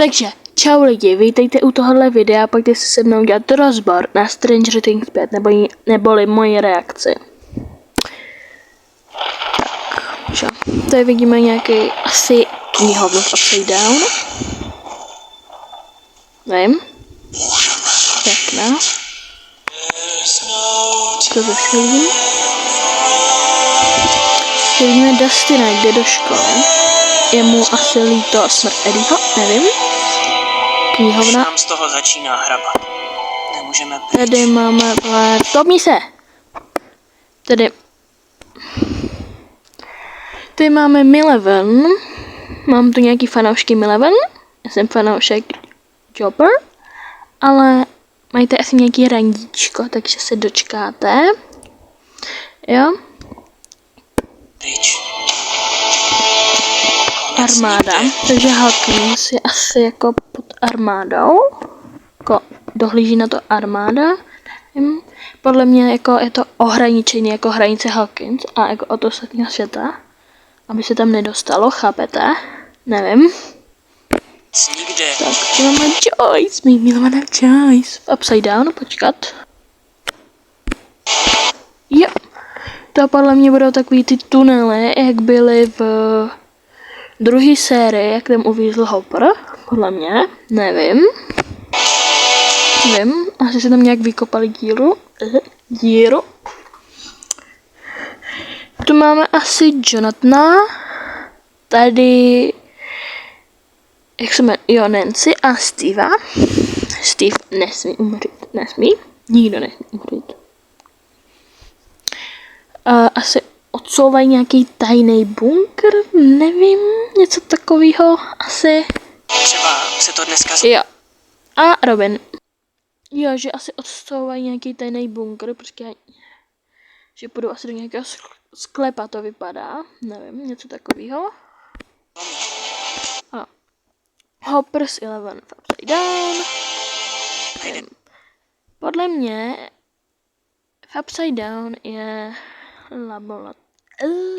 Takže, čau lidi, vítejte u tohohle videa, pojďte si se mnou dělat rozbor na Stranger Things 5, neboli moji reakci. Tak, tady vidíme nějaký asi knihovnu v Upside Down. Nevím. Pěkná. Co to vidím? Tady vidíme Dustina, jde do školy. Je mu asi líto smrt Eddieho, nevím. Knihovna. Nám z toho začíná hrabat. Nemůžeme pryč. Tady máme stopni se! Tady máme Mileven. Mám tu nějaký fanoušky Mileven. Já jsem fanoušek Chopper. Ale mají tady asi nějaký randíčko, takže se dočkáte. Jo? Pryč. Armáda. Takže Hawkins je asi jako pod armádou. Jako dohlíží na to armáda. Podle mě jako je to ohraničení jako hranice Hawkins a jako od ostatního světa. Aby se tam nedostalo, chápete? Nevím. Nikde. Tak, tu máme Joyce, mý milovaná Joyce. V Upside Down, počkat. Jo. To podle mě budou takový ty tunely, jak byly v druhé sérii, jak tam uvízl Hopper. Podle mě, nevím. Asi se tam nějak vykopali díru. Tu máme asi Jonathana. Tady, jak se jmenuje, jo, Nancy a Steva. Steve nesmí umřít, nikdo nesmí umřít. Asi odsouvají nějaký tajný bunkr, nevím, něco takového, asi. Třeba se to dneska Jo. A Robin. Jo, že asi odsouvají nějaký tajný bunkr, protože že půjdou asi do nějakého sklepa, to vypadá, nevím, něco takového. A Hopper's 11 v Upside Down. Podle mě v Upside Down je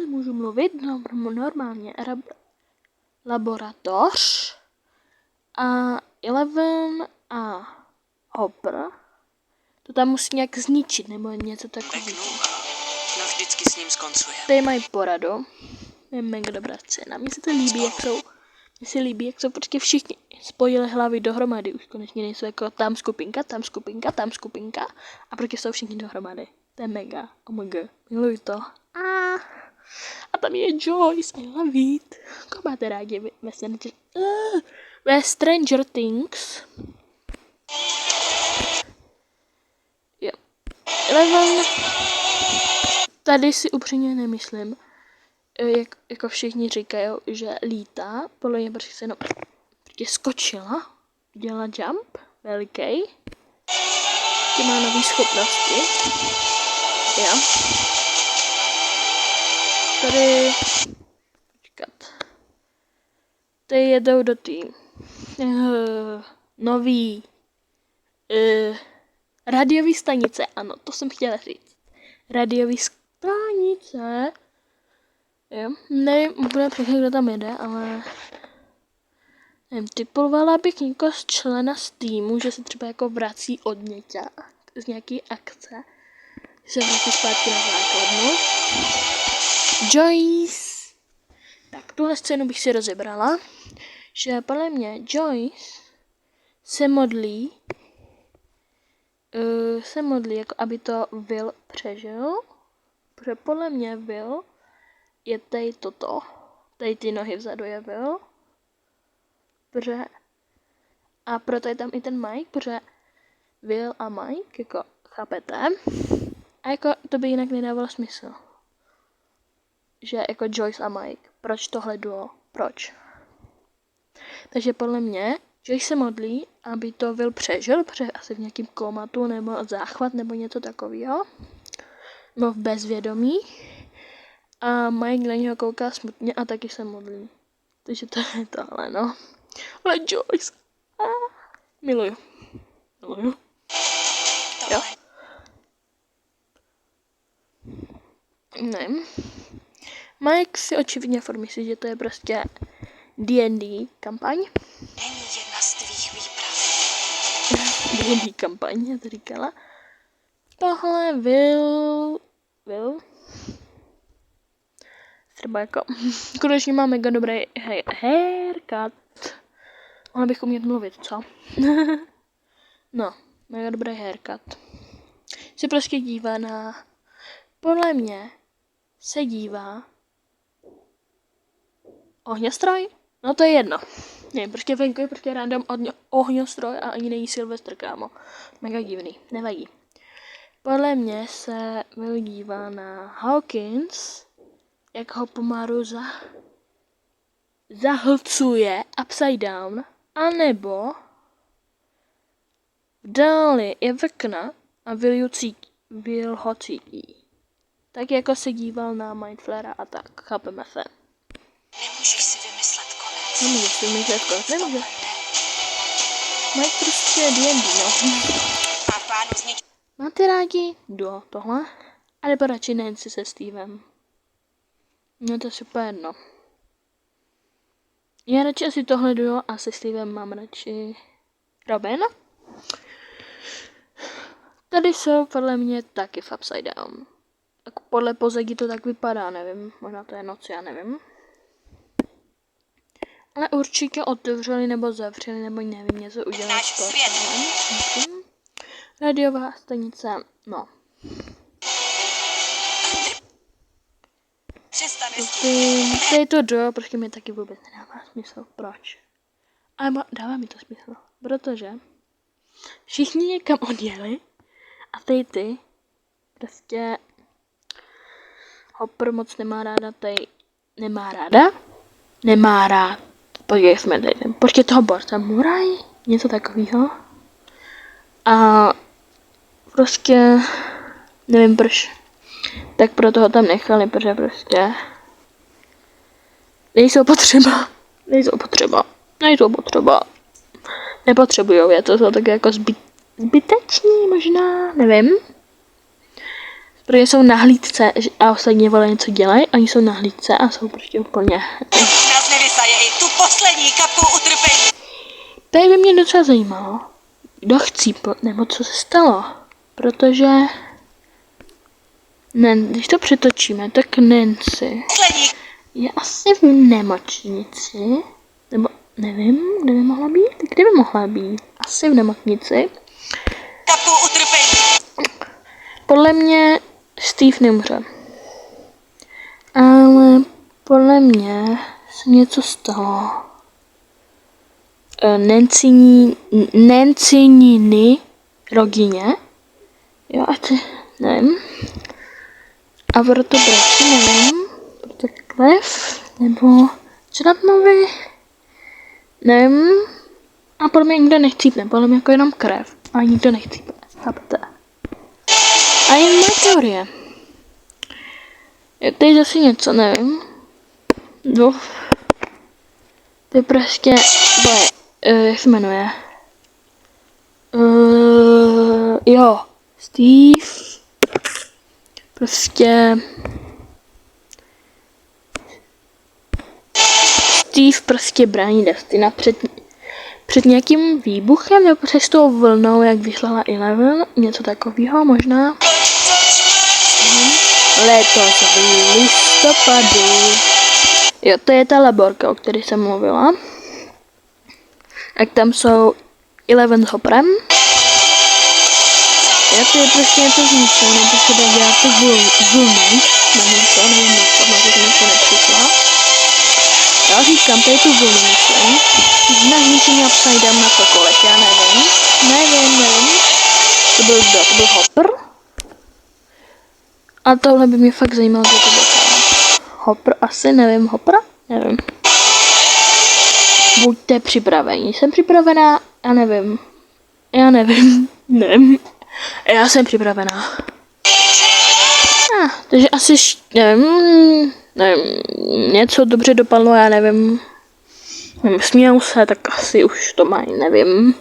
můžu mluvit? No, normálně. Laboratoř. A 11 a Hopper to tam musí nějak zničit, nebo něco takového. Navždycky s ním skoncuje. Tady mají poradu. Je mega dobrá scéna. Mně se to líbí, jak jsou prostě všichni spojili hlavy dohromady. Už konečně nejsou jako tam skupinka a prostě jsou všichni dohromady. To je mega. Oh my god. Miluji to. A tam je Joyce. I love it. Koho máte rádi ve Stranger Things? Jo. 11. Tady si upřímně nemyslím, jako všichni říkají, že lítá. Podle mě prostě se jenom skočila. Dělala jump. Veliký. Ty má nový schopnosti. Jo. Tady jedou do té nový radiové stanice. Ano, to jsem chtěla říct. Radiové stanice. Jo, nevím úplně přesně, kdo tam jede, ale nevím, typovala bych někoho z člena z týmu, že se třeba jako vrací od něťa z nějaký akce. Se vrací zpátky na základnu. Joyce. Tak, tuhle scénu bych si rozebrala, že podle mě Joyce se modlí, jako aby to Will přežil, protože podle mě Will je tady toto, tady ty nohy vzadu je Will, a proto je tam i ten Mike, protože Will a Mike, jako chápete, a jako to by jinak nedávalo smysl. Že jako Joyce a Mike. Proč tohle duo? Proč? Takže podle mě Joyce se modlí, aby to Will přežil, protože asi v nějakém komatu nebo záchvat nebo něco takového. Nebo v bezvědomí. A Mike na něho kouká smutně a taky se modlí. Takže to je tohle, no. Ale Joyce. Miluju. Jo. Ne. Mike si očividně myslí, že to je prostě D&D kampaň. Není jedna D&D kampaň, já to říkala. Tohle Will... Třeba jako... Konečně má mega dobrý haircut. Ona bych umět mluvit, co? No, mega dobrý haircut. Se prostě dívá na... Podle mě se dívá... Ohňostroj? No to je jedno. Nevím, prostě venku je prostě random ohňostroj a ani není Sylvester, kámo. Mega divný, nevadí. Podle mě se Will dívá na Hawkins, jak ho pomalu zahlcuje upside down, anebo v dáli je vekna a Will ho cítí. Tak jako se díval na Mindflayera a tak, chápeme se. Nemůžeš si vymyslet konec. Nemůžeš si vymyslet konec, nemůže. Mají prostě D&D, no. A plánu zničit. Máte rádi tohle? A nebo radši Nancy se Stevem? No to je super jedno. Já radši asi tohle duo a se Stevem mám radši Robin. Tady jsou podle mě taky v Upside Down. Tak podle pozadí to tak vypadá, nevím. Možná to je noc, já nevím. Ale určitě otevřeli nebo zavřeli, nebo nevím, něco udělali s portálem. Radiová stanice, no. Tady to do, prostě mi taky vůbec nedává smysl. Proč? Ale dává mi to smysl, protože všichni někam odjeli a tady ty prostě Hopper moc nemá ráda, tady nemá rád. Podívej, jsme tady, prostě toho borca Muraj, něco takového. A prostě nevím proč. Tak proto ho tam nechali, protože prostě nejsou potřeba. Nepotřebujou je, to jsou tak jako zbyteční možná, nevím. Protože jsou na hlídce a ostatní vole něco dělají, oni jsou na hlídce a jsou prostě úplně... Nás nevysaje i tu poslední kapku utrpení. Tady by mě docela zajímalo, kdo chcípl, nebo co se stalo, protože... Když to přetočíme, tak Nancy je asi v nemocnici, nebo nevím, kde by mohla být? Kde by mohla být? Asi v nemocnici. Kapku utrpení. Podle mě Steve nemůže. Ale podle mě se něco stalo. Nancyni rodině. Jo, a ty, nevím. A proto bratři, nevím, proto Clef, nebo Čeratnovi, nevím. A podle mě nikdo nechcípne, podle mě jako jenom krev. A nikdo nechcípne, chápete? A jen má teorie. Je tady zase něco, nevím. No. To je prostě, jak se jmenuje? Jo, Steve. Steve prostě brání Dustina před nějakým výbuchem nebo přes tou vlnou, jak vyslala Eleven, něco takového možná. Letos v listopadu. Jo, to je ta laborka, o které jsem mluvila. Jak tam jsou Eleven s Hopperem. Já to je prostě něco zničeno, nebo se dá dělat tu vlnu. Nevím co, na to něco nepřišla. Já říkám, to je tu vlnu, myslím. Na zničení Upside Down na cokoliv, já nevím. Nevím. To byl kdo? To byl Hopper? A tohle by mě fakt zajímalo, co to bylo. Hopper asi, nevím, Hopper? Nevím. Buďte připraveni. Jsem připravená? Já nevím. Nevím. Já jsem připravená. Takže asi, nevím, něco dobře dopadlo, já nevím. Smějou se, tak asi už to mají, nevím.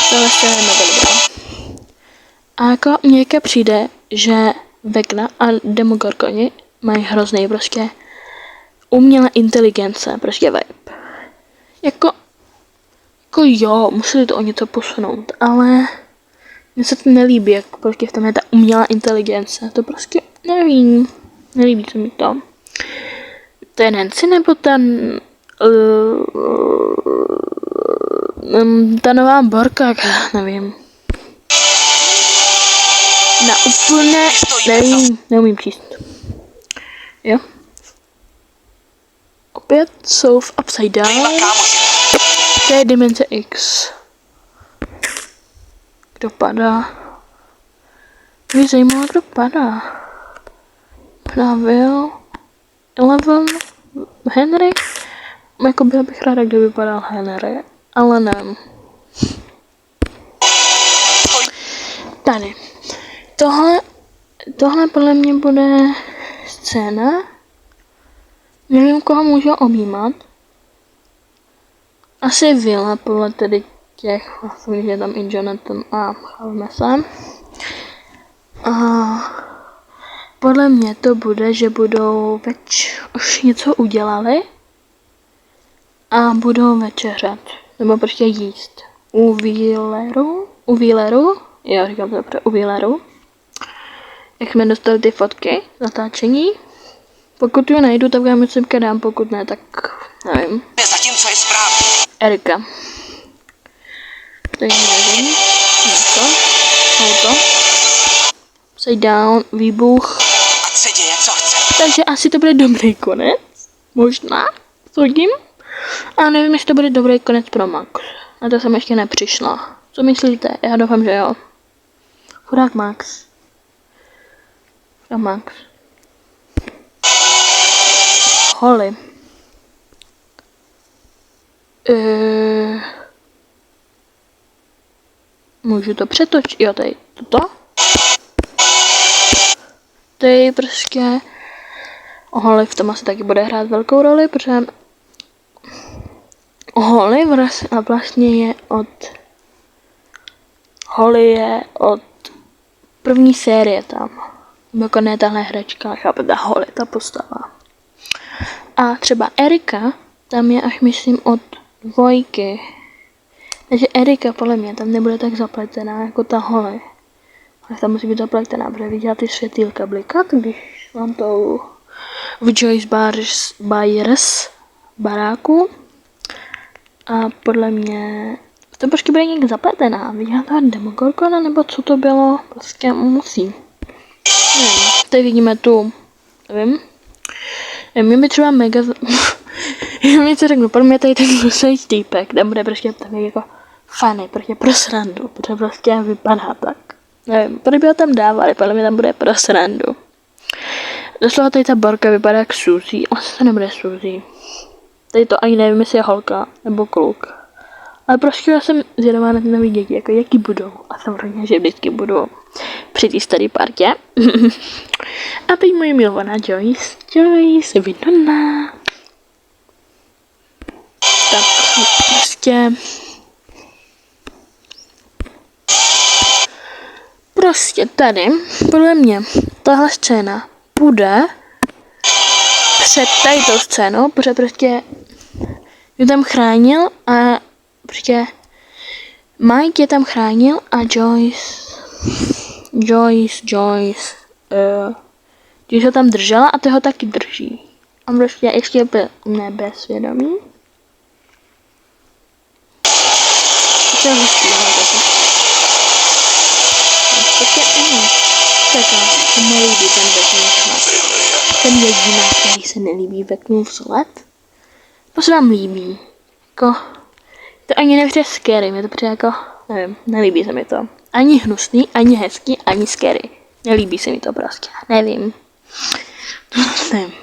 Tohle se je mega dobrá. A jako mně přijde, že Vecna a Demogorgoni mají hrozný prostě umělé inteligence, prostě vibe. Jako Jako jo, museli to o něco posunout, ale mně se to nelíbí, jak prostě v tom je ta umělá inteligence. To prostě nevím, nelíbí se mi to. To je Nancy nebo ta nová Borka, nevím. Na úplně, nevím, neumím číst. Jo. Opět jsou v Upside Down. To je dimenze X. Kdo padá? Mě zajímalo, kdo padá. Pravil. Eleven. Henry. Jako byla bych ráda, kdyby padal Henry. Ale nevím. Tady. Tohle podle mě bude scéna. Nevím, koho můžu objímat. Asi Villa, podle tedy těch, vlastně je tam i Jonathan a chápeme se. A podle mě to bude, že budou už něco udělali a budou večeřet, nebo prostě jíst. U Wheeleru, jo, říkám to dobře, u Wheeleru. Jak jsme dostali ty fotky, natáčení. Pokud ju najdu, tak vám myslím, dám, pokud ne, tak nevím. Zatímco je správný. Erika. Takže nevím. Něco. Auto. Upside down, výbuch. Ať se děje, co chce. Takže asi to bude dobrý konec. Možná. Shodím. A nevím, jestli to bude dobrý konec pro Max. Na to jsem ještě nepřišla. Co myslíte? Já doufám, že jo. Chudák Max. A Max. Holly. Můžu to přetočit? Jo, tady toto. Tady prostě Holly v tom asi taky bude hrát velkou roli, protože Holly vlastně je od první série tam. Jako ne tahle hračka, chápete, Holly, ta postava. A třeba Erika, tam je až myslím od 2. Takže Erika podle mě tam nebude tak zapletená jako ta Holly. Ale tam musí být zapletená, protože viděla ty světýlka blikat, když vám to v Joyce Byers baráku. A podle mě to prostě bude někde zapletená. Viděla toho Demogorgona, nebo co to bylo, prostě musí. Nevím, tady vidíme tu, nevím. Mě by třeba mega... Mě co řeknu, pro mě tady ten lusej týpek, ten bude prostě takový jako funny, prostě pro srandu, protože prostě vypadá tak. Nevím, proč by ho tam dávali, podle mě tam bude pro srandu. Doslova tady ta Borka vypadá jak Suzy, asi to nebude Suzy. Tady to ani nevím, jestli je holka nebo kluk. Ale prostě já jsem zvědavá na ty nový děti, jako jaký budou. A samozřejmě, že vždycky budou při té staré partě. A teď moje milovaná Joyce, Winona. Tak prostě tady, podle mě, tahle scéna bude před tady tou scénou, protože prostě je tam chránil a prostě Mike je tam chránil a Joyce ho tam držela a toho taky drží. A prostě ještě nebezvědomí. To je hustý, se nelíbí ten Vetnův. Ten jediný, který se nelíbí Vetnův sled. To se vám líbí. Jako, to ani nevře scary, mě to přijde jako, nevím, nelíbí se mi to. Ani hnusný, ani hezký, ani scary. Nelíbí se mi to prostě, nevím. Nevím.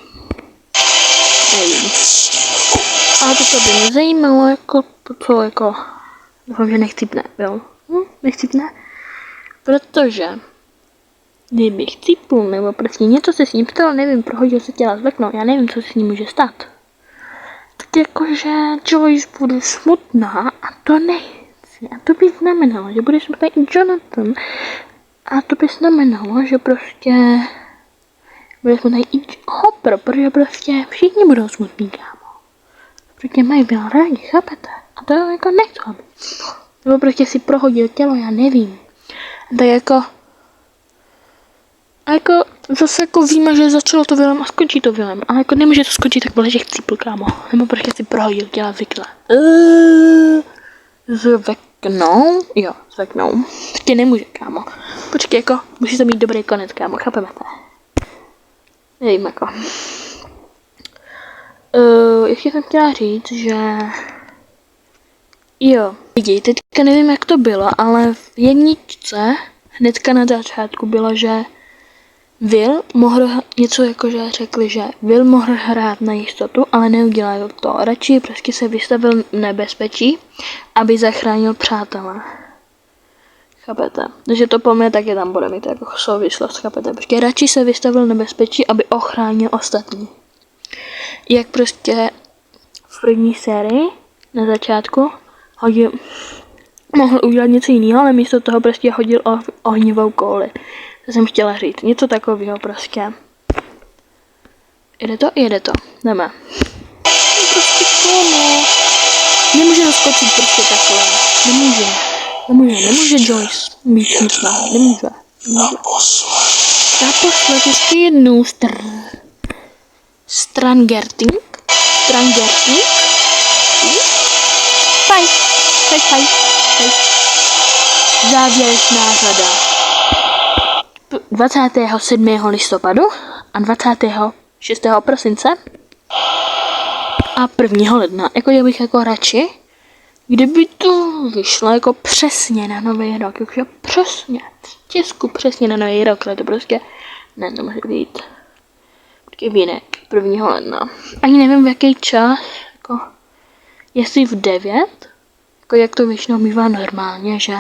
Ale to by mě zajímalo, jako, co jako, doufám, že nechcípne, jo. Nechcípne, protože kdyby chcípl, nebo prostě něco se s ním stalo, nevím, prohodil se těla z okno, já nevím, co se s ním může stát. Tak jakože Joyce bude smutná a to nechci. A to by znamenalo, že bude smutný i Jonathan. A to by znamenalo, že prostě bude smutný i Hopper, protože prostě všichni budou smutní, kámo. Protože mají byla rádi, chápete? A to jako nechci, aby. Nebo prostě si prohodil tělo, já nevím. Tak jako... A jako zase jako víme, že začalo to vilem a skončí to vilem. Ale jako nemůže to skončit tak bole, že chcípl, kámo. Nebo prostě si prohodil těla vykle. Zveknou? Jo, zveknou. Prostě nemůže, kámo. Počkej, jako musí to mít dobrý konec, kámo. Chápeme to? Nevím, jako. Ještě jsem chtěla říct, že... Jo, lidi, teďka nevím, jak to bylo, ale v jedničce hnedka na začátku bylo, že Will mohl něco jako, že řekli, že Will mohl hrát na jistotu, ale neudělal to. Radši prostě se vystavil nebezpečí, aby zachránil přátele. Chápete? Takže to po mně taky tam bude mít jako souvislost, chápete? Protože radši se vystavil nebezpečí, aby ochránil ostatní. Jak prostě v první sérii na začátku mohl udělat něco jiného, ale místo toho prostě hodil ohnivou kouli. To jsem chtěla říct. Něco takového prostě. Jede to? Jede to. Jdeme. Prostě komu? Nemůže naskočit prostě takhle. Nemůže Joyce být smutná. Nemůže. Naposled ještě jednou Strangerting. Faj. Závěrečná řada. 27. listopadu a 26. prosince a 1. ledna. Jako já bych jako radši, kdyby to vyšlo jako přesně na nový rok, jakože přesně, v tisku přesně na nový rok, ale to prostě ne, to může být jinak, 1. ledna. Ani nevím v jaký čas, jako jestli v 9, jako jak to většinou bývá normálně, že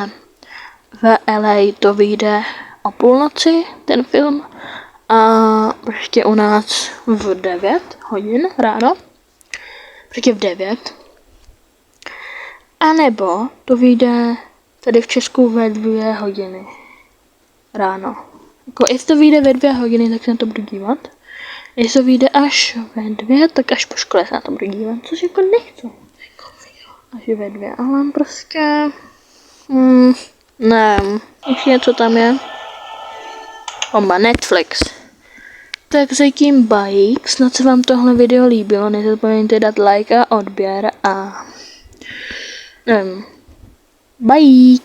v LA to vyjde o půlnoci, ten film, a prostě u nás v 9 hodin ráno, prostě v 9, a nebo to vyjde tady v Česku ve 2 hodiny ráno. Jako jestli to vyjde ve 2 hodiny, tak se na to budu dívat. Jestli to vyjde až ve 2, tak až po škole se na to budu dívat, což jako nechci. Až ve 2, ale prostě... ne, ještě něco tam je. Bomba, Netflix. Tak zatím bye. Snad se vám tohle video líbilo. Nezapomeňte dát like a odběr a... nevím. Bye.